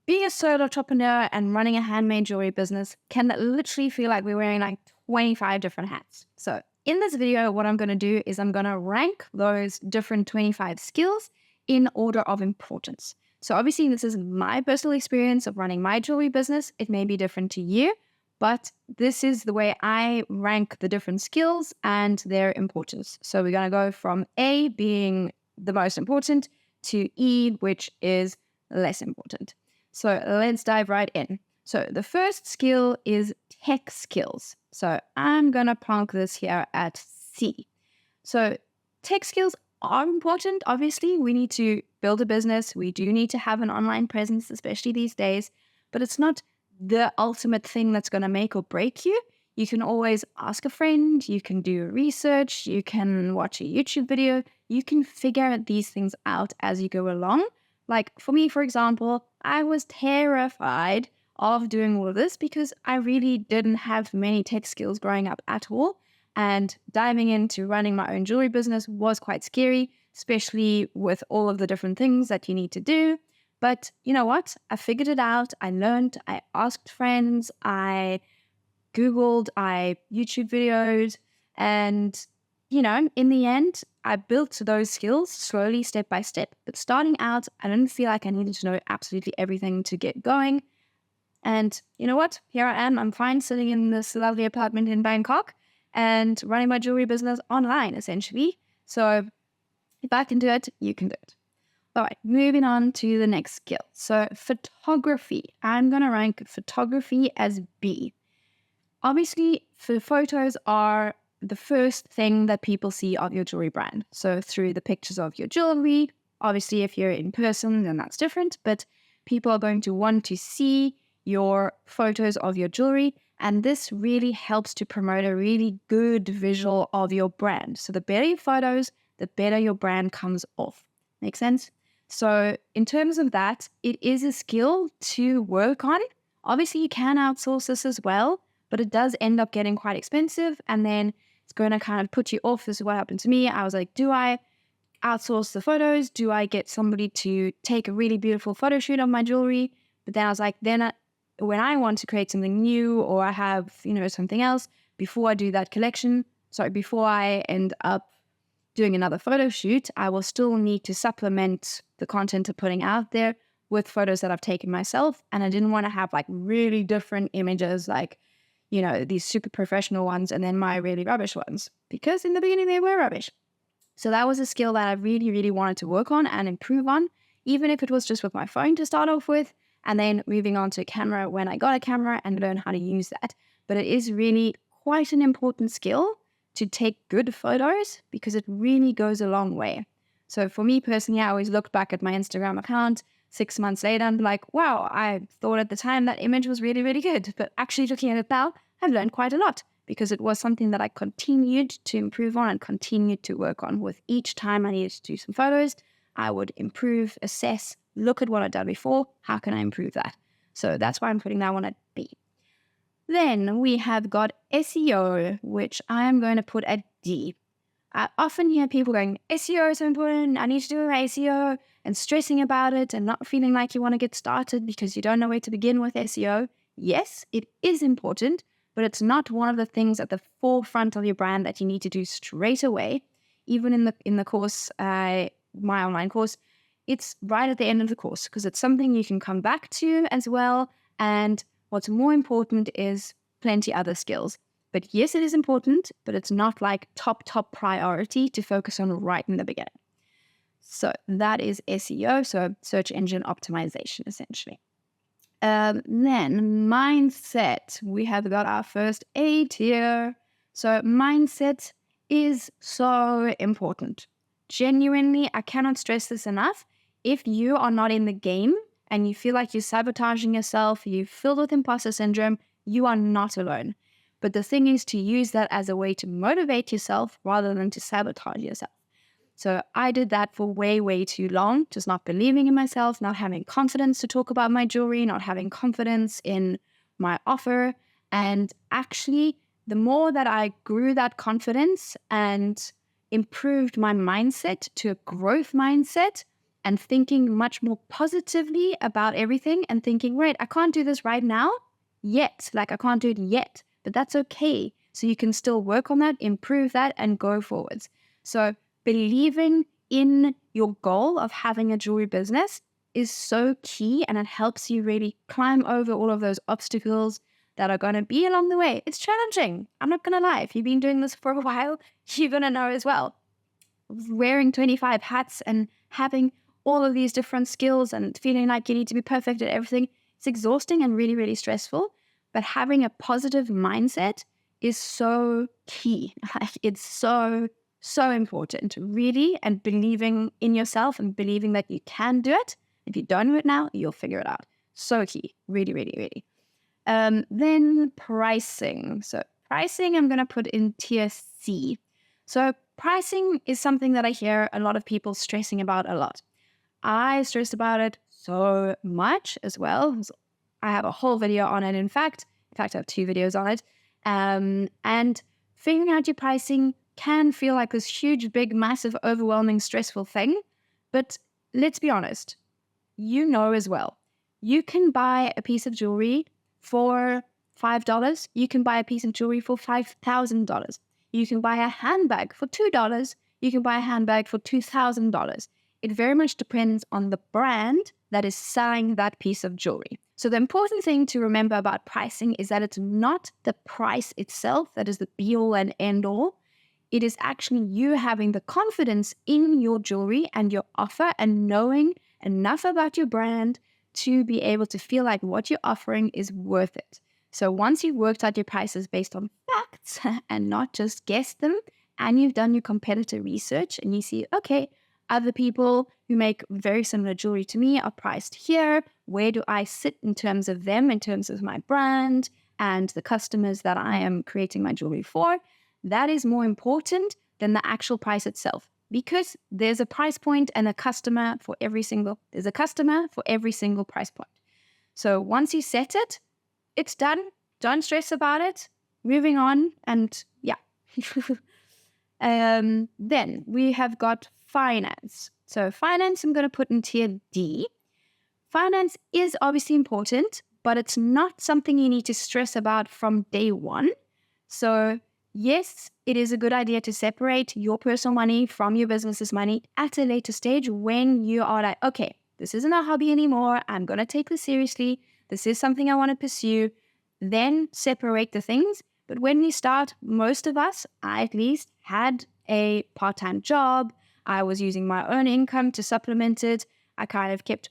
being a solo entrepreneur and running a handmade jewelry business can literally feel like we're wearing like 25 different hats. So in this video, what I'm going to do is I'm going to rank those different 25 skills in order of importance. So obviously this is my personal experience of running my jewelry business. It may be different to you, but this is the way I rank the different skills and their importance. So we're going to go from A being the most important to E, which is less important. So let's dive right in. So the first skill is tech skills. So I'm going to plonk this here at C. So tech skills are important. Obviously, we need to build a business. We do need to have an online presence, especially these days, but it's not the ultimate thing that's going to make or break you. You can always ask a friend, you can do research, you can watch a YouTube video, you can figure these things out as you go along. Like for me, for example, I was terrified of doing all of this because I really didn't have many tech skills growing up at all. And diving into running my own jewelry business was quite scary, especially with all of the different things that you need to do. But you know what? I figured it out. I learned, I asked friends, I Googled, I YouTube videos, and in the end, I built those skills slowly, step by step. But starting out, I didn't feel like I needed to know absolutely everything to get going. And you know what? Here I am. I'm fine sitting in this lovely apartment in Bangkok and running my jewelry business online, essentially. So if I can do it, you can do it. All right, moving on to the next skill. So photography. I'm going to rank photography as B. Obviously, photos are the first thing that people see of your jewelry brand. So through the pictures of your jewelry, obviously if you're in person, then that's different, but people are going to want to see your photos of your jewelry. And this really helps to promote a really good visual of your brand. So the better your photos, the better your brand comes off. Make sense? So in terms of that, it is a skill to work on. Obviously, you can outsource this as well, but it does end up getting quite expensive. And then it's going to kind of put you off. This is what happened to me. I was like, do I outsource the photos? Do I get somebody to take a really beautiful photo shoot of my jewelry? But then I was like, when I want to create something new or I have, something else, before I do that before I end up doing another photo shoot, I will still need to supplement the content I'm putting out there with photos that I've taken myself. And I didn't want to have like really different images, like, these super professional ones and then my really rubbish ones, because in the beginning they were rubbish. So that was a skill that I really, really wanted to work on and improve on, even if it was just with my phone to start off with, and then moving on to a camera when I got a camera and learn how to use that. But it is really quite an important skill to take good photos because it really goes a long way. So for me personally, I always look back at my Instagram account 6 months later and be like, wow, I thought at the time that image was really, really good. But actually looking at it now, I've learned quite a lot because it was something that I continued to improve on and continued to work on. With each time I needed to do some photos, I would improve, assess, look at what I'd done before. How can I improve that? So that's why I'm putting that one at B. Then we have got SEO, which I am going to put at D. I often hear people going, SEO is so important, I need to do my SEO, and stressing about it and not feeling like you want to get started because you don't know where to begin with SEO. Yes, it is important, but it's not one of the things at the forefront of your brand that you need to do straight away. Even in the course, my online course, it's right at the end of the course because it's something you can come back to as well. And what's more important is plenty other skills. But yes, it is important, but it's not like top priority to focus on right in the beginning. So that is SEO, so search engine optimization, essentially. Then mindset. We have got our first A tier. So mindset is so important. Genuinely, I cannot stress this enough. If you are not in the game and you feel like you're sabotaging yourself, you're filled with imposter syndrome, you are not alone. But the thing is to use that as a way to motivate yourself rather than to sabotage yourself. So I did that for way, way too long, just not believing in myself, not having confidence to talk about my jewelry, not having confidence in my offer. And actually, the more that I grew that confidence and improved my mindset to a growth mindset, and thinking much more positively about everything and thinking, right, I can't do this right now yet. Like I can't do it yet, but that's okay. So you can still work on that, improve that, and go forwards. So believing in your goal of having a jewelry business is so key, and it helps you really climb over all of those obstacles that are going to be along the way. It's challenging. I'm not going to lie. If you've been doing this for a while, you're going to know as well. Wearing 25 hats and having all of these different skills and feeling like you need to be perfect at everything, it's exhausting and really, really stressful. But having a positive mindset is so key. Like it's so important, really, and believing in yourself and believing that you can do it. If you don't do it now, you'll figure it out. So key. Really, really, really. Then pricing. So pricing, I'm going to put in tier C. So pricing is something that I hear a lot of people stressing about a lot. I stress about it so much as well. So I have a whole video on it. In fact, I have 2 videos on it. And figuring out your pricing can feel like this huge, big, massive, overwhelming, stressful thing. But let's be honest, you know as well, you can buy a piece of jewelry for $5. You can buy a piece of jewelry for $5,000. You can buy a handbag for $2. You can buy a handbag for $2,000. It very much depends on the brand that is selling that piece of jewelry. So the important thing to remember about pricing is that it's not the price itself that is the be-all and end-all. It is actually you having the confidence in your jewelry and your offer and knowing enough about your brand to be able to feel like what you're offering is worth it. So once you've worked out your prices based on facts and not just guessed them, and you've done your competitor research and you see, okay, other people who make very similar jewelry to me are priced here. Where do I sit in terms of them, in terms of my brand and the customers that I am creating my jewelry for? That is more important than the actual price itself, because there's a price point and there's a customer for every single price point. So once you set it, it's done. Don't stress about it. Moving on, and yeah. Then we have got finance. So finance, I'm going to put in tier D. Finance is obviously important, but it's not something you need to stress about from day one. So yes, it is a good idea to separate your personal money from your business's money at a later stage when you are like, okay, this isn't a hobby anymore. I'm going to take this seriously. This is something I want to pursue. Then separate the things. But when we start, most of us, I at least, had a part-time job. I was using my own income to supplement it. I kind of kept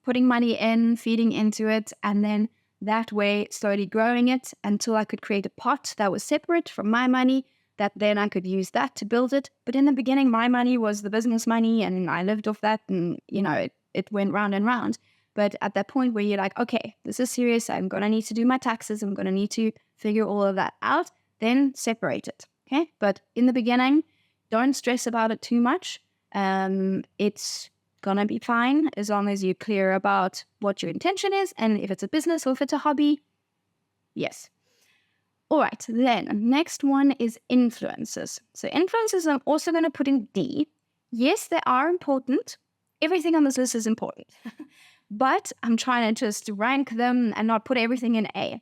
putting money in, feeding into it, and then that way slowly growing it until I could create a pot that was separate from my money, that then I could use that to build it. But in the beginning, my money was the business money and I lived off that, and it went round and round. But at that point where you're like, okay, this is serious, I'm going to need to do my taxes, I'm going to need to figure all of that out, then separate it, okay? But in the beginning, don't stress about it too much. It's going to be fine as long as you're clear about what your intention is, and if it's a business or if it's a hobby, yes. All right, then next one is influencers. So influencers I'm also going to put in D. Yes, they are important. Everything on this list is important. But I'm trying to just rank them and not put everything in A.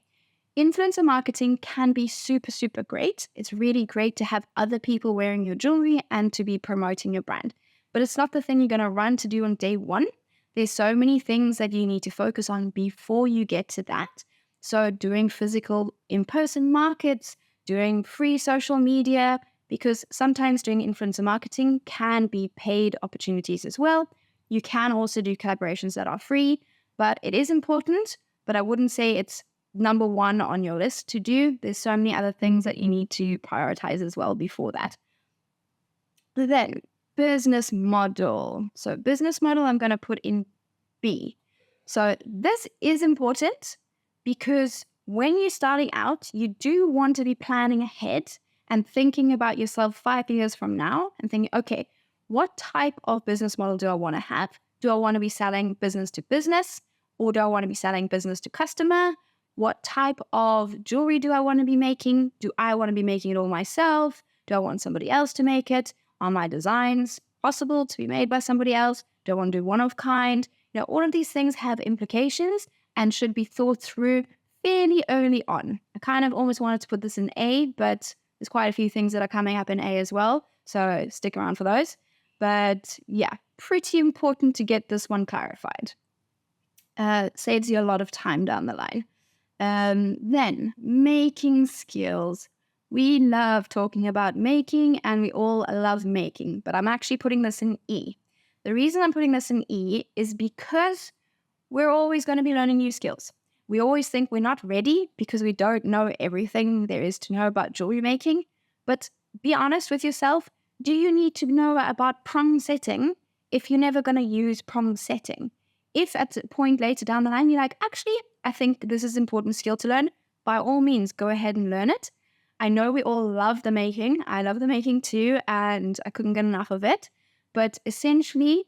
Influencer marketing can be super, super great. It's really great to have other people wearing your jewelry and to be promoting your brand. But it's not the thing you're going to run to do on day one. There's so many things that you need to focus on before you get to that. So doing physical in-person markets, doing free social media, because sometimes doing influencer marketing can be paid opportunities as well. You can also do collaborations that are free, but it is important, but I wouldn't say it's number one on your list to do. There's so many other things that you need to prioritize as well before that. Then business model. So business model, I'm going to put in B. So this is important because when you're starting out, you do want to be planning ahead and thinking about yourself 5 years from now and thinking, okay, what type of business model do I want to have? Do I want to be selling business to business, or do I want to be selling business to customer? What type of jewelry do I want to be making? Do I want to be making it all myself? Do I want somebody else to make it? Are my designs possible to be made by somebody else? don't want to do one of kind. All of these things have implications and should be thought through fairly early on. I kind of almost wanted to put this in A, but there's quite a few things that are coming up in A as well. So stick around for those. But yeah, pretty important to get this one clarified. Saves you a lot of time down the line. Then making skills. We love talking about making and we all love making, but I'm actually putting this in E. The reason I'm putting this in E is because we're always going to be learning new skills. We always think we're not ready because we don't know everything there is to know about jewelry making. But be honest with yourself. Do you need to know about prong setting if you're never going to use prong setting? If at a point later down the line, you're like, actually, I think this is an important skill to learn, by all means, go ahead and learn it. I know we all love the making. I love the making too, and I couldn't get enough of it. But essentially,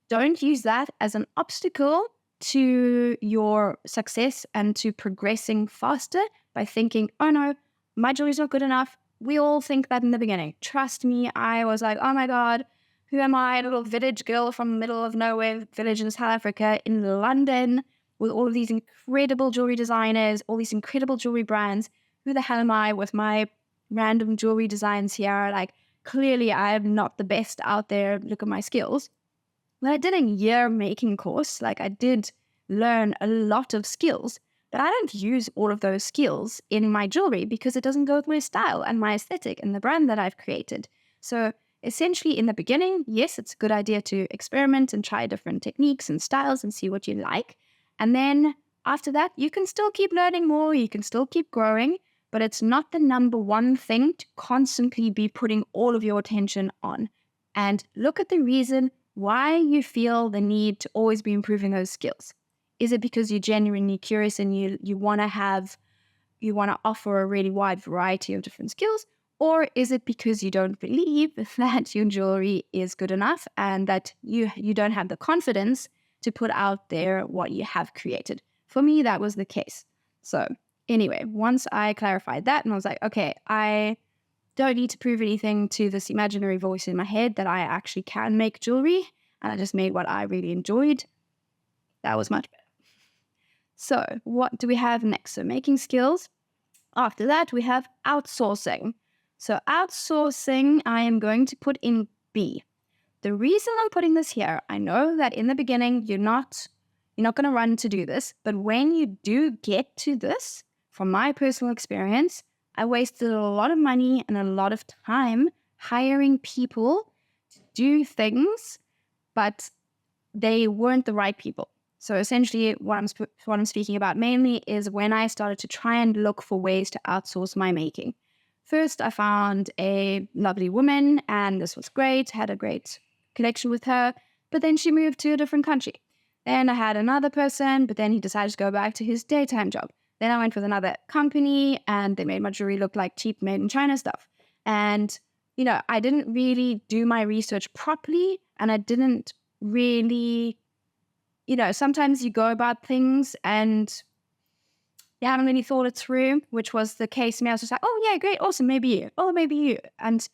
don't use that as an obstacle to your success and to progressing faster by thinking, oh no, my jewelry's not good enough. We all think that in the beginning. Trust me, I was like, oh my God, who am I, a little village girl from the middle of nowhere village in South Africa in London with all of these incredible jewelry designers, all these incredible jewelry brands. Who the hell am I with my random jewelry designs here? Like, clearly I am not the best out there. Look at my skills. Well, I did a year making course. Like, I did learn a lot of skills, but I don't use all of those skills in my jewelry because it doesn't go with my style and my aesthetic and the brand that I've created. So essentially, in the beginning, yes, it's a good idea to experiment and try different techniques and styles and see what you like. And then after that, you can still keep learning more, you can still keep growing, but it's not the number one thing to constantly be putting all of your attention on. And look at the reason why you feel the need to always be improving those skills. Is it because you're genuinely curious and you want to offer a really wide variety of different skills? Or is it because you don't believe that your jewelry is good enough and that you don't have the confidence to put out there what you have created? For me, that was the case. So anyway, once I clarified that and I was like, okay, I don't need to prove anything to this imaginary voice in my head that I actually can make jewelry, and I just made what I really enjoyed. That was much better. So what do we have next? So making skills. After that, we have outsourcing. So outsourcing, I am going to put in B. The reason I'm putting this here, I know that in the beginning, you're not going to run to do this, but when you do get to this, from my personal experience, I wasted a lot of money and a lot of time hiring people to do things, but they weren't the right people. So essentially what I'm speaking about mainly is when I started to try and look for ways to outsource my making. First, I found a lovely woman and this was great, had a great connection with her, but then she moved to a different country. Then I had another person, but then he decided to go back to his daytime job. Then I went with another company and they made my jewelry look like cheap made in China stuff. And, I didn't really do my research properly and I didn't really, sometimes you go about things and you haven't really thought it through, which was the case for me. I was just like, oh yeah, great, awesome, maybe you. Oh, maybe you. And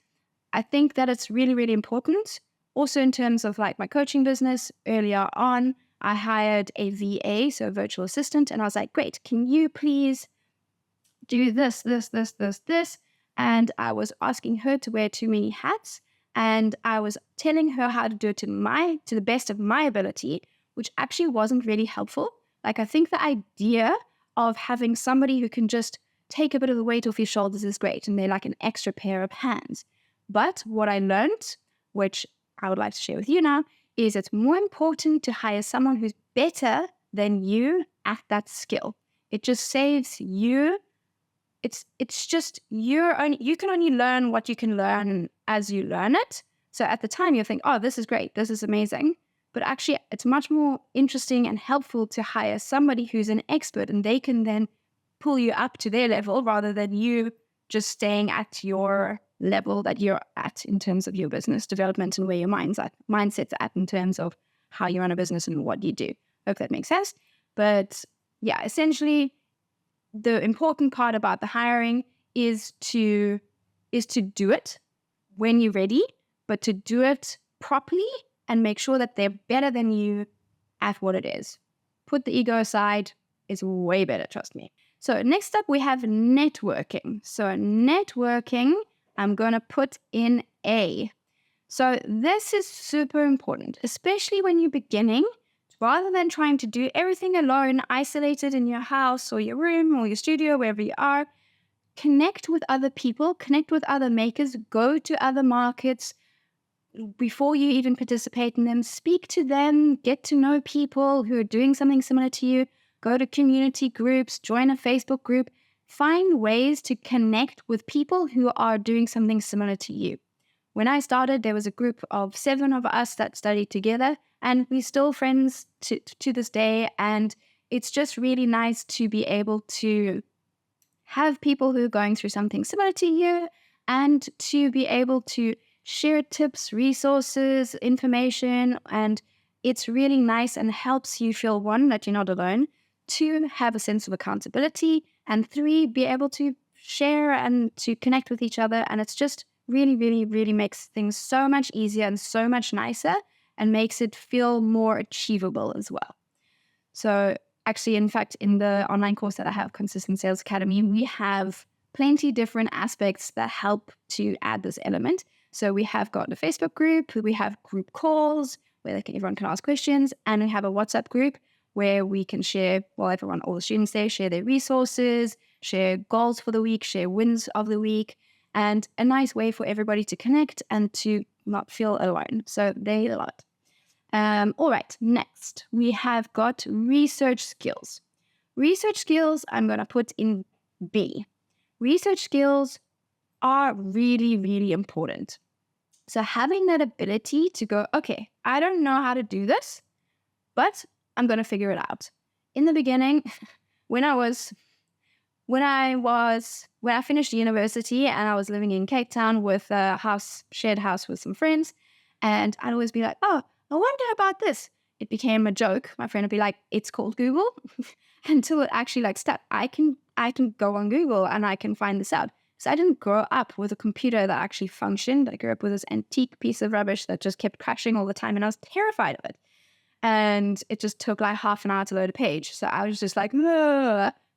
I think that it's really, really important. Also in terms of like my coaching business earlier on, I hired a VA, so a virtual assistant, and I was like, great, can you please do this? And I was asking her to wear too many hats, and I was telling her how to do it to the best of my ability, which actually wasn't really helpful. Like, I think the idea of having somebody who can just take a bit of the weight off your shoulders is great, and they're like an extra pair of hands. But what I learned, which I would like to share with you now, is it's more important to hire someone who's better than you at that skill. It just saves you. It's just you can only learn what you can learn as you learn it. So at the time you'll think, oh, this is great, this is amazing. But actually it's much more interesting and helpful to hire somebody who's an expert and they can then pull you up to their level rather than you just staying at your level that you're at in terms of your business development and where your mindset's at in terms of how you run a business and what you do. Hope that makes sense. But yeah, essentially the important part about the hiring is to do it when you're ready, but to do it properly and make sure that they're better than you at what it is. Put the ego aside. It's way better, trust me. So next up, we have networking. So networking, I'm going to put in A. So this is super important, especially when you're beginning. Rather than trying to do everything alone, isolated in your house or your room or your studio, wherever you are, connect with other people, connect with other makers, go to other markets before you even participate in them, speak to them, get to know people who are doing something similar to you, go to community groups, join a Facebook group, find ways to connect with people who are doing something similar to you. When I started, there was a group of 7 of us that studied together, and we're still friends to this day. And it's just really nice to be able to have people who are going through something similar to you and to be able to share tips, resources, information. And it's really nice and helps you feel, 1, that you're not alone, 2, have a sense of accountability, and 3, be able to share and to connect with each other. And it's just really, really, really makes things so much easier and so much nicer and makes it feel more achievable as well. So actually, in fact, in the online course that I have, Consistent Sales Academy, we have plenty different aspects that help to add this element. So we have got a Facebook group, we have group calls where everyone can ask questions, and we have a WhatsApp group where we can share, all the students there share their resources, share goals for the week, share wins of the week, and a nice way for everybody to connect and to not feel alone. So they love it. All right, next we have got research skills. Research skills, I'm going to put in B. Research skills are really, really important. So having that ability to go, okay, I don't know how to do this, but I'm going to figure it out. In the beginning, when I finished university and I was living in Cape Town with a shared house with some friends, and I'd always be like, oh, I wonder about this. It became a joke. My friend would be like, it's called Google, until it actually stuck. I can go on Google and I can find this out. So I didn't grow up with a computer that actually functioned. I grew up with this antique piece of rubbish that just kept crashing all the time, and I was terrified of it. And it just took half an hour to load a page. So I was just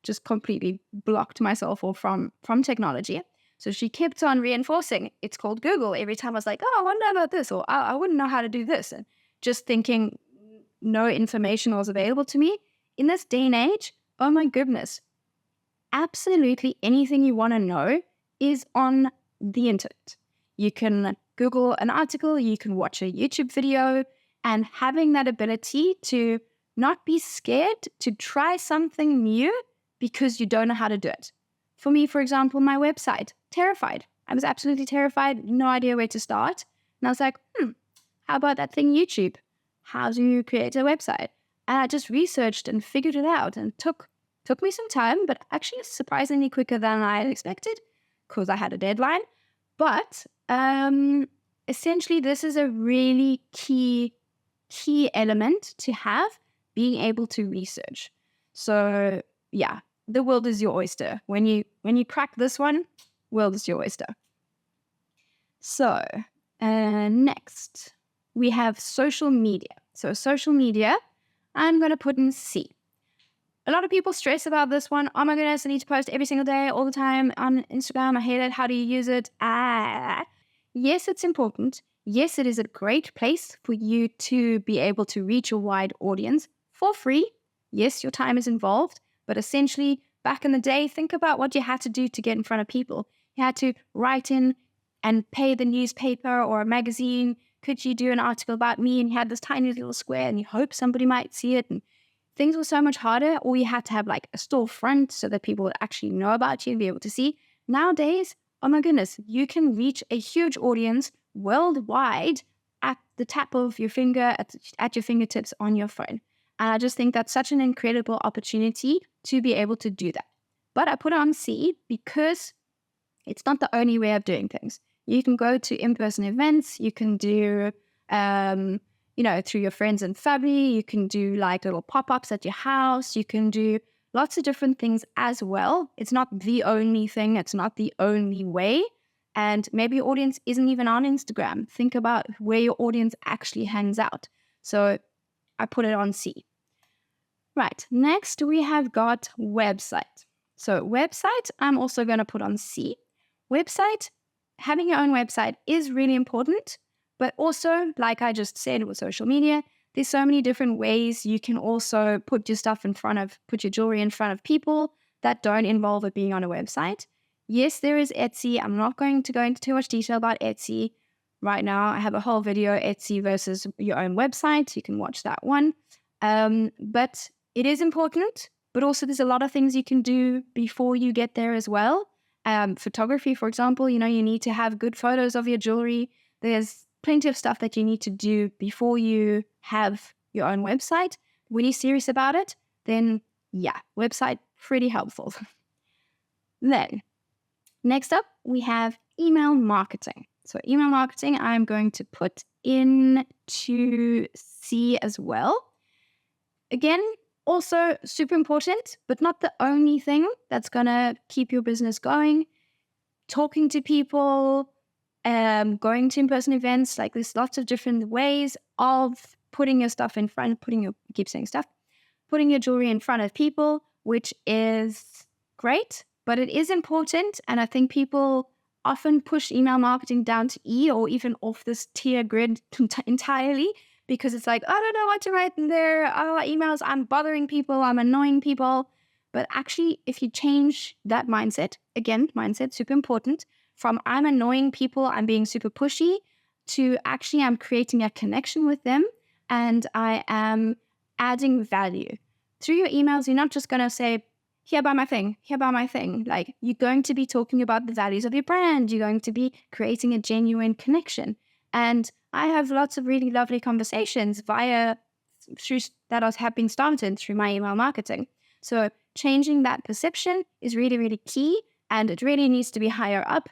just completely blocked myself off from technology. So she kept on reinforcing, it's called Google. Every time I was like, oh, I wonder about this, or I wouldn't know how to do this. And just thinking no information was available to me. In this day and age, oh my goodness, absolutely anything you want to know is on the internet. You can Google an article, you can watch a YouTube video, and having that ability to not be scared to try something new because you don't know how to do it. For me, for example, my website, terrified. I was absolutely terrified, no idea where to start. And I was like, how about that thing YouTube? How do you create a website? And I just researched and figured it out, and took me some time, but actually surprisingly quicker than I had expected because I had a deadline. But essentially, this is a really key element to have, being able to research. So yeah, the world is your oyster. When you crack this one, world is your oyster. So next we have social media. So social media, I'm going to put in C. A lot of people stress about this one. Oh my goodness, I need to post every single day, all the time on Instagram. I hate it. How do you use it? Yes, it's important. Yes, it is a great place for you to be able to reach a wide audience for free. Yes, your time is involved, but essentially, back in the day, think about what you had to do to get in front of people. You had to write in and pay the newspaper or a magazine. Could you do an article about me? And you had this tiny little square and you hope somebody might see it. And things were so much harder, or you had to have a storefront so that people would actually know about you and be able to see. Nowadays, oh my goodness, you can reach a huge audience worldwide at the tap of your finger, at your fingertips on your phone. And I just think that's such an incredible opportunity to be able to do that. But I put it on C because it's not the only way of doing things. You can go to in-person events. You can do, through your friends and family. You can do little pop-ups at your house. You can do lots of different things as well. It's not the only thing. It's not the only way. And maybe your audience isn't even on Instagram. Think about where your audience actually hangs out. So I put it on C. Right, next we have got website. So website, I'm also going to put on C. Website, having your own website is really important, but also, like I just said with social media, there's so many different ways you can also put your stuff put your jewelry in front of people that don't involve it being on a website. Yes, there is Etsy. I'm not going to go into too much detail about Etsy right now. I have a whole video, Etsy versus your own website. You can watch that one. But it is important, but also there's a lot of things you can do before you get there as well. Photography, for example, you need to have good photos of your jewelry. There's plenty of stuff that you need to do before you have your own website. When you're serious about it, then yeah, website, pretty helpful. Then, next up, we have email marketing. So email marketing, I'm going to put into C as well. Again, also super important, but not the only thing that's going to keep your business going. Talking to people, going to in-person events, like there's lots of different ways of putting your stuff in front, putting your jewelry in front of people, which is great, but it is important. And I think people often push email marketing down to E or even off this tier grid entirely, because it's like, I don't know what to write in there. Emails, I'm bothering people, I'm annoying people. But actually, if you change that mindset, again, mindset, super important, from I'm annoying people, I'm being super pushy, to actually I'm creating a connection with them and I am adding value. Through your emails, you're not just going to say, here, buy my thing, here, buy my thing. Like, you're going to be talking about the values of your brand. You're going to be creating a genuine connection. And I have lots of really lovely conversations that have been started through my email marketing. So changing that perception is really, really key, and it really needs to be higher up.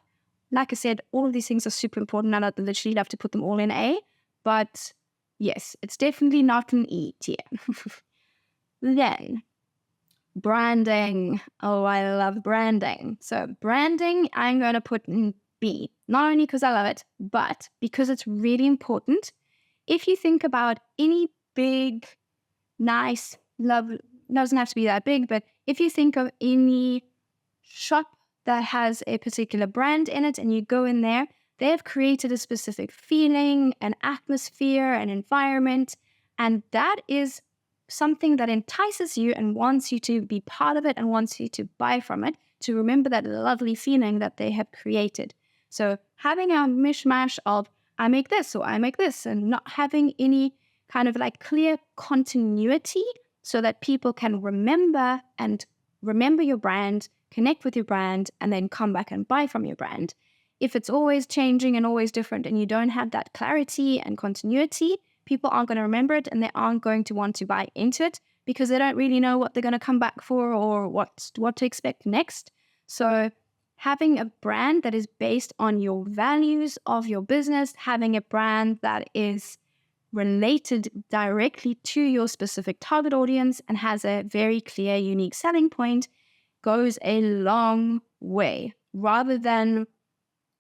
Like I said, all of these things are super important, and I'd literally love to put them all in A, but yes, it's definitely not an E tier. Then, branding. Oh, I love branding. So branding, I'm going to put in B, not only because I love it, but because it's really important. If you think about any big, nice, doesn't have to be that big, but if you think of any shop that has a particular brand in it and you go in there, they have created a specific feeling, an atmosphere, an environment, and that is something that entices you and wants you to be part of it and wants you to buy from it, to remember that lovely feeling that they have created. So having a mishmash of I make this or I make this, and not having any kind of like clear continuity so that people can remember your brand, connect with your brand, and then come back and buy from your brand. If it's always changing and always different and you don't have that clarity and continuity, people aren't going to remember it and they aren't going to want to buy into it because they don't really know what they're going to come back for or what to expect next. So having a brand that is based on your values of your business, having a brand that is related directly to your specific target audience and has a very clear, unique selling point goes a long way. Rather than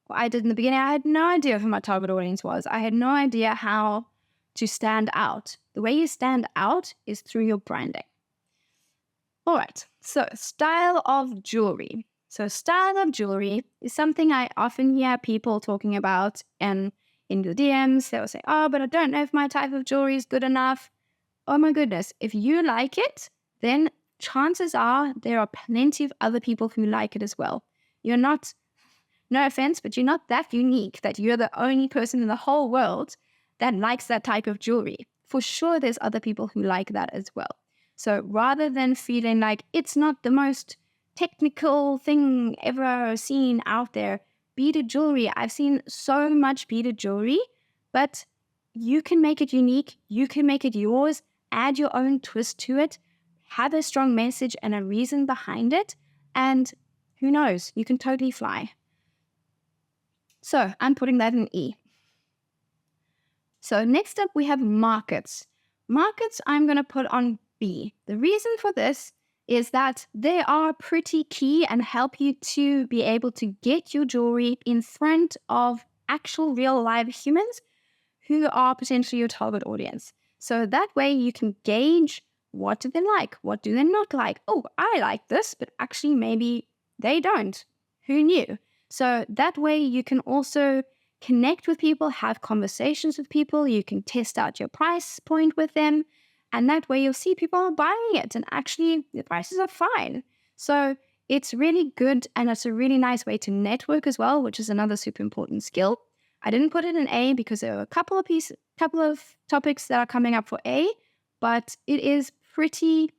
what I did in the beginning, I had no idea who my target audience was. I had no idea how to stand out. The way you stand out is through your branding. All right, so style of jewelry. So style of jewelry is something I often hear people talking about, and in the DMs, they'll say, oh, but I don't know if my type of jewelry is good enough. Oh my goodness, if you like it, then chances are there are plenty of other people who like it as well. You're not, no offense, but you're not that unique that you're the only person in the whole world that likes that type of jewelry. For sure, there's other people who like that as well. So rather than feeling like it's not the most technical thing ever seen out there, beaded jewelry, I've seen so much beaded jewelry, but you can make it unique, you can make it yours, add your own twist to it, have a strong message and a reason behind it, and who knows, you can totally fly. So I'm putting that in E. So next up we have markets. Markets I'm going to put on B. The reason for this is that they are pretty key and help you to be able to get your jewelry in front of actual real live humans who are potentially your target audience. So that way you can gauge, what do they like? What do they not like? Oh, I like this, but actually maybe they don't. Who knew? So that way you can also connect with people, have conversations with people. You can test out your price point with them. And that way you'll see people are buying it and actually the prices are fine. So it's really good, and it's a really nice way to network as well, which is another super important skill. I didn't put it in A because there are a couple of topics that are coming up for A, but it is pretty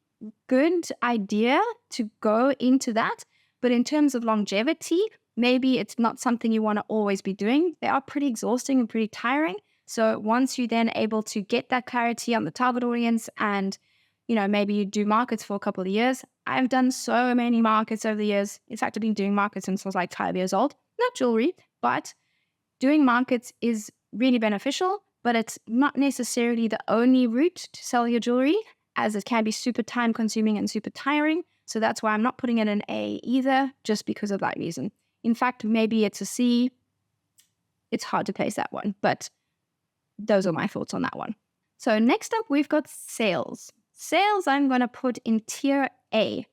good idea to go into that. But in terms of longevity, maybe it's not something you want to always be doing. They are pretty exhausting and pretty tiring. So once you're then able to get that clarity on the target audience and, maybe you do markets for a couple of years. I've done so many markets over the years. In fact, I've been doing markets since I was like 5 years old. Not jewelry, but doing markets is really beneficial, but it's not necessarily the only route to sell your jewelry, as it can be super time consuming and super tiring. So that's why I'm not putting it in A either, just because of that reason. In fact, maybe it's a C. It's hard to place that one, but those are my thoughts on that one. So next up, we've got sales. Sales, I'm going to put in tier A.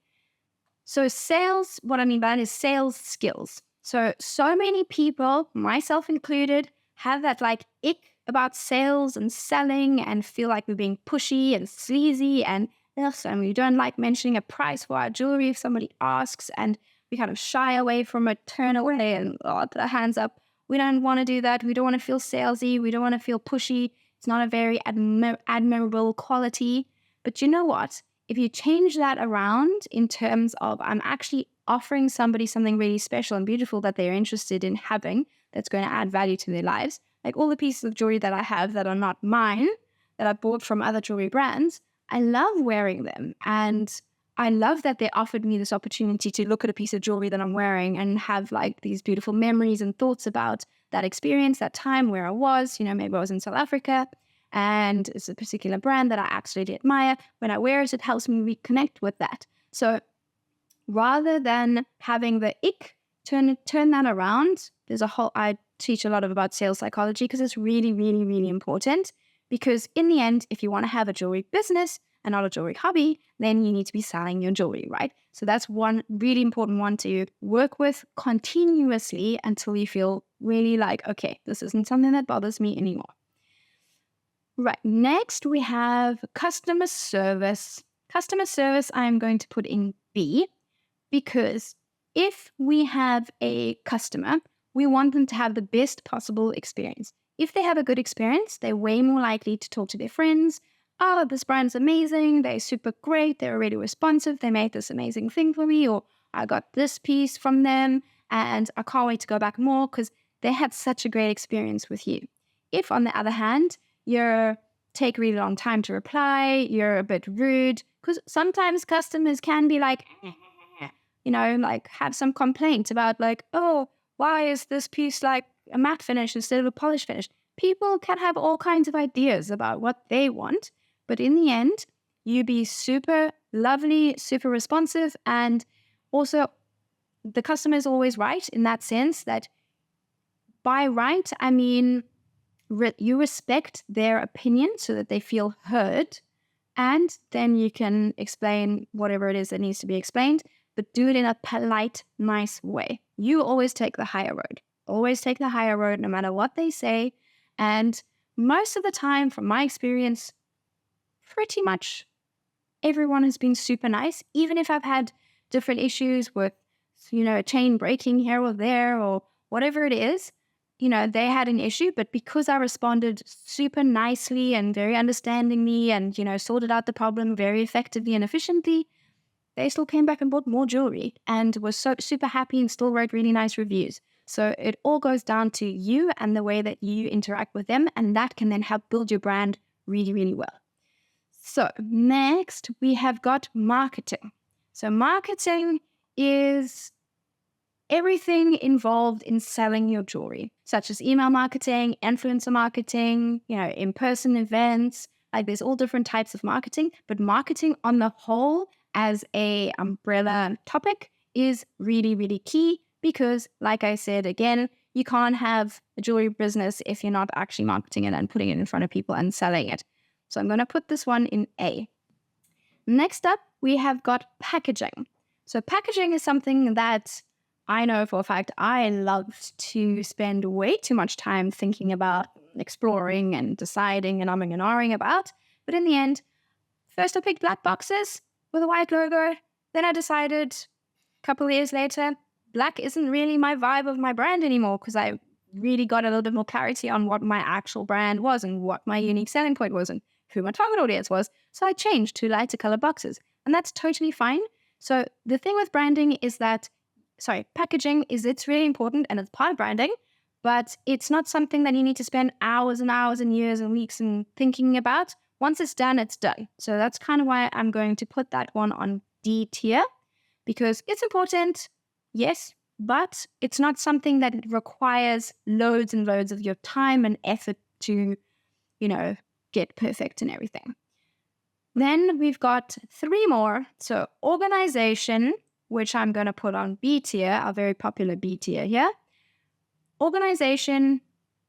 So sales, what I mean by that is sales skills. So many people, myself included, have that like ick about sales and selling and feel like we're being pushy and sleazy, and we don't like mentioning a price for our jewelry if somebody asks, and we kind of shy away from it, turn away and put our hands up. We don't want to do that. We don't want to feel salesy. We don't want to feel pushy. It's not a very admirable quality. But you know what? If you change that around in terms of, I'm actually offering somebody something really special and beautiful that they're interested in having, that's going to add value to their lives. Like all the pieces of jewelry that I have that are not mine, that I bought from other jewelry brands, I love wearing them. And I love that they offered me this opportunity to look at a piece of jewelry that I'm wearing and have like these beautiful memories and thoughts about that experience, that time where I was, maybe I was in South Africa, and it's a particular brand that I absolutely admire. When I wear it, it helps me reconnect with that. So rather than having the ick, turn that around. I teach a lot about sales psychology because it's really, really, really important. Because in the end, if you want to have a jewelry business and not a jewelry hobby, then you need to be selling your jewelry, right? So that's one really important one to work with continuously until you feel really like, okay, this isn't something that bothers me anymore. Right, next we have customer service. Customer service I'm going to put in B, because if we have a customer, we want them to have the best possible experience. If they have a good experience, they're way more likely to talk to their friends. Oh, this brand's amazing. They're super great. They're really responsive. They made this amazing thing for me, or I got this piece from them and I can't wait to go back more because they had such a great experience with you. If, on the other hand, you take a really long time to reply, you're a bit rude, because sometimes customers can be like, like have some complaints about like, oh, why is this piece like a matte finish instead of a polished finish? People can have all kinds of ideas about what they want, but in the end, you be super lovely, super responsive, and also the customer is always right in that sense that by right, I mean you respect their opinion so that they feel heard, and then you can explain whatever it is that needs to be explained, but do it in a polite, nice way. You always take the higher road. Always take the higher road no matter what they say. And most of the time, from my experience, pretty much everyone has been super nice. Even if I've had different issues with, a chain breaking here or there or whatever it is, they had an issue, but because I responded super nicely and very understandingly and, sorted out the problem very effectively and efficiently, they still came back and bought more jewelry and were so super happy and still wrote really nice reviews. So it all goes down to you and the way that you interact with them, and that can then help build your brand really, really well. So next we have got marketing. So marketing is everything involved in selling your jewelry, such as email marketing, influencer marketing, in-person events. Like there's all different types of marketing, but marketing on the whole as a umbrella topic is really, really key because, like I said, again, you can't have a jewelry business if you're not actually marketing it and putting it in front of people and selling it. So I'm going to put this one in A. Next up, we have got packaging. So packaging is something that I know for a fact I love to spend way too much time thinking about, exploring and deciding and umming and ahhing about. But in the end, first I picked black boxes with a white logo. Then I decided a couple of years later, black isn't really my vibe of my brand anymore because I really got a little bit more clarity on what my actual brand was and what my unique selling point was and who my target audience was. So I changed to lighter color boxes, and that's totally fine. So the thing with branding is that, packaging is it's really important and it's part of branding, but it's not something that you need to spend hours and hours and years and weeks and thinking about. Once it's done, it's done. So that's kind of why I'm going to put that one on D tier, because it's important, yes, but it's not something that requires loads and loads of your time and effort to, get perfect and everything. Then we've got 3 more. So organization, which I'm going to put on B tier, our very popular B tier here. Organization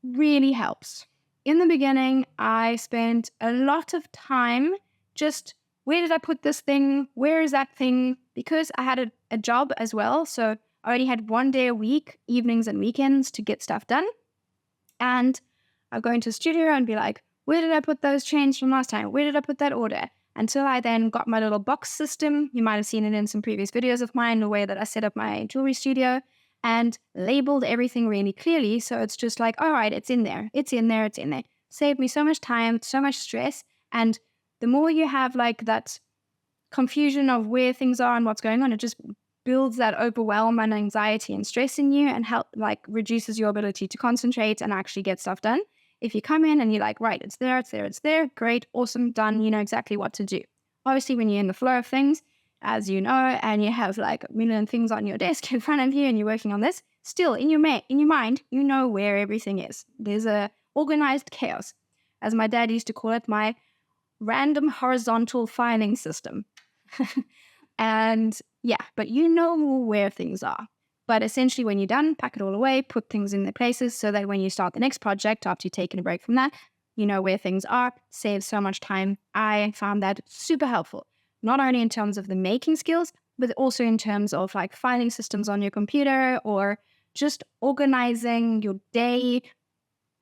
really helps. In the beginning, I spent a lot of time just, where did I put this thing? Where is that thing? Because I had a job as well. So I only had 1 day a week, evenings and weekends, to get stuff done. And I'd go into the studio and be like, where did I put those chains from last time? Where did I put that order? Until I then got my little box system. You might have seen it in some previous videos of mine, the way that I set up my jewelry studio and labeled everything really clearly. So it's just like, all right, it's in there. It's in there. It's in there. Saved me so much time, so much stress. And the more you have like that confusion of where things are and what's going on, it just builds that overwhelm and anxiety and stress in you and reduces your ability to concentrate and actually get stuff done. If you come in and you're like, right, it's there, great, awesome, done, you know exactly what to do. Obviously, when you're in the flow of things, as you know, and you have like a million things on your desk in front of you and you're working on this, still in your mind, you know where everything is. There's a organized chaos. As my dad used to call it, my random horizontal filing system. And yeah, but you know where things are. But essentially, when you're done, pack it all away, put things in their places so that when you start the next project, after you've taken a break from that, you know where things are, saves so much time. I found that super helpful, not only in terms of the making skills, but also in terms of like filing systems on your computer or just organizing your day,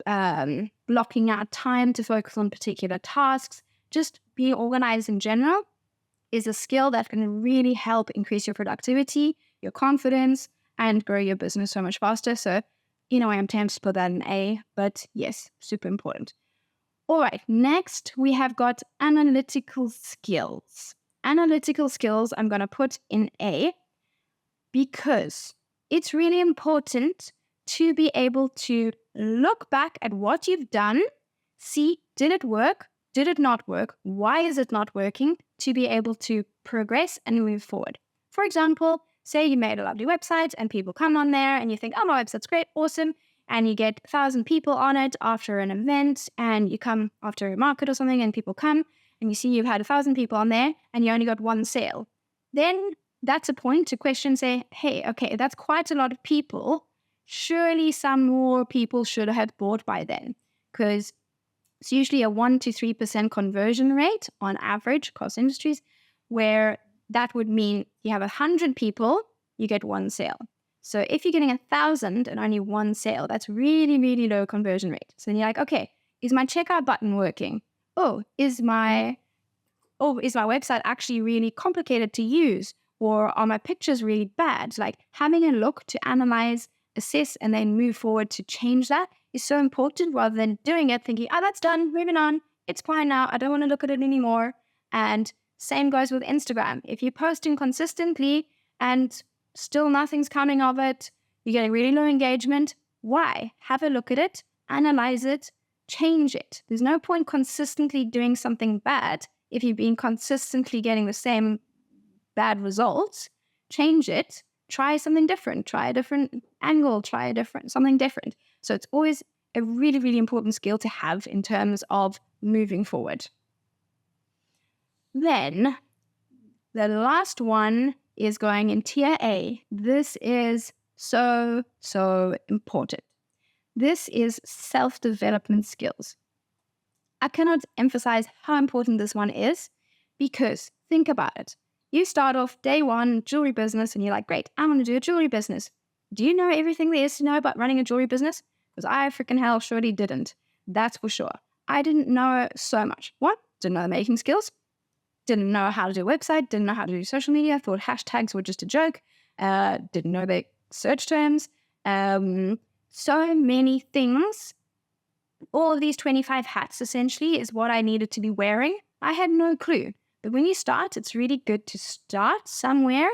blocking out time to focus on particular tasks. Just being organized in general is a skill that can really help increase your productivity, your confidence, and grow your business so much faster. So, I am tempted to put that in A, but yes, super important. All right, next we have got analytical skills. Analytical skills I'm going to put in A because it's really important to be able to look back at what you've done, see, did it work? Did it not work? Why is it not working? To be able to progress and move forward. For example, say you made a lovely website and people come on there and you think, oh, my website's great, awesome. And you get 1,000 people on it after an event, and you come after a market or something and people come and you see you've had 1,000 people on there and you only got 1 sale. Then that's a point to question, say, hey, okay, that's quite a lot of people. Surely some more people should have bought by then, because it's usually a 1 to 3% conversion rate on average across industries, where that would mean you have 100 people, you get 1 sale. So if you're getting 1,000 and only 1 sale, that's really, really low conversion rate. So then you're like, okay, is my checkout button working? Is my website actually really complicated to use? Or are my pictures really bad? Like, having a look to analyze, assess, and then move forward to change that is so important, rather than doing it thinking, that's done, moving on, it's fine now, I don't want to look at it anymore. And same goes with Instagram. If you're posting consistently and still nothing's coming of it, you're getting really low engagement, why? Have a look at it, analyze it, change it. There's no point consistently doing something bad if you've been consistently getting the same bad results. Change it, try something different, try a different angle, something different. So it's always a really, really important skill to have in terms of moving forward. Then The last one is going in tier A. This is so, so important. This is self-development skills. I cannot emphasize how important this one is, because think about it. You start off day one, jewelry business, and you're like, great, I'm going to do a jewelry business. Do you know everything there is to know about running a jewelry business? Because I freaking hell surely didn't. That's for sure. I didn't know so much. One, didn't know the making skills. Didn't know how to do a website. Didn't know how to do social media. Thought hashtags were just a joke. Didn't know the search terms. So many things. All of these 25 hats essentially is what I needed to be wearing. I had no clue. But when you start, it's really good to start somewhere,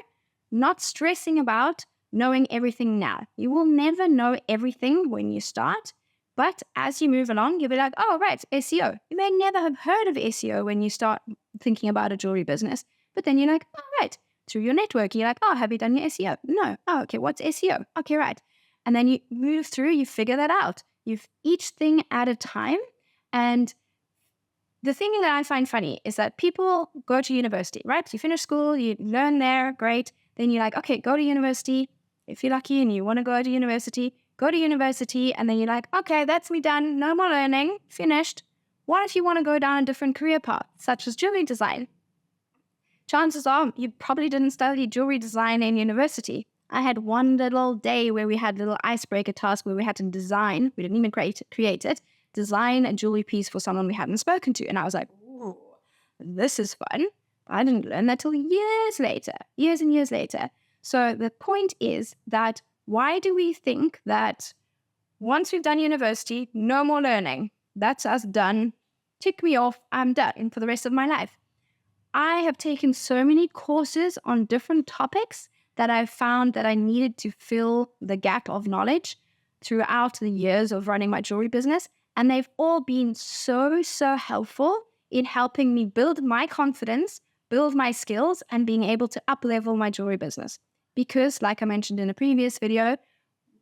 not stressing about knowing everything now. You will never know everything when you start, but as you move along, you'll be like, oh, right, SEO. You may never have heard of SEO when you start thinking about a jewelry business, but then you're like, oh, right, through your network, you're like, oh, have you done your SEO? No. Oh, okay, what's SEO? Okay, right. And then you move through, you figure that out. You've each thing at a time. And the thing that I find funny is that people go to university, right? You finish school, you learn there, great. Then you're like, okay, go to university. If you're lucky and you want to go to university, and then you're like, okay, that's me done. No more learning, finished. What if you want to go down a different career path, such as jewelry design? Chances are you probably didn't study jewelry design in university. I had one little day where we had a little icebreaker task where we had to design, we didn't even create it, design a jewelry piece for someone we hadn't spoken to. And I was like, ooh, this is fun. I didn't learn that till years and years later. So the point is that why do we think that once we've done university, no more learning? That's us done. Tick me off. I'm done for the rest of my life. I have taken so many courses on different topics that I found that I needed to fill the gap of knowledge throughout the years of running my jewelry business. And they've all been so, so helpful in helping me build my confidence, build my skills, and being able to up-level my jewelry business. Because, like I mentioned in a previous video,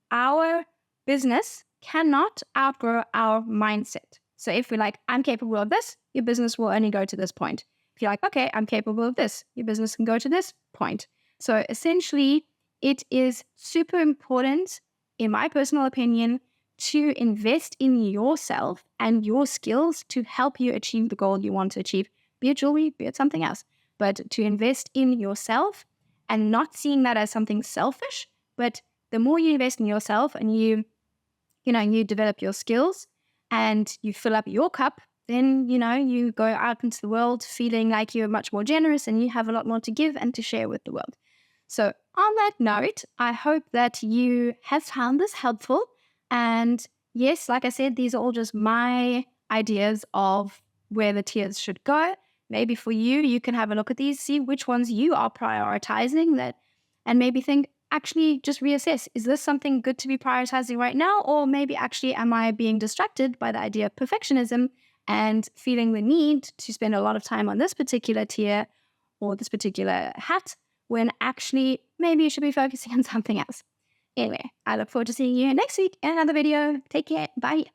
our business cannot outgrow our mindset. So if we're like, I'm capable of this, your business will only go to this point. If you're like, okay, I'm capable of this, your business can go to this point. So essentially, it is super important, in my personal opinion, to invest in yourself and your skills to help you achieve the goal you want to achieve, be it jewelry, be it something else. But to invest in yourself and not seeing that as something selfish, but the more you invest in yourself and you develop your skills and you fill up your cup, then, you go out into the world feeling like you're much more generous and you have a lot more to give and to share with the world. So on that note, I hope that you have found this helpful. And yes, like I said, these are all just my ideas of where the tiers should go. Maybe for you, you can have a look at these, see which ones you are prioritizing that, and maybe think, actually just reassess, is this something good to be prioritizing right now? Or maybe actually, am I being distracted by the idea of perfectionism and feeling the need to spend a lot of time on this particular tier or this particular hat, when actually maybe you should be focusing on something else. Anyway, I look forward to seeing you next week in another video. Take care. Bye.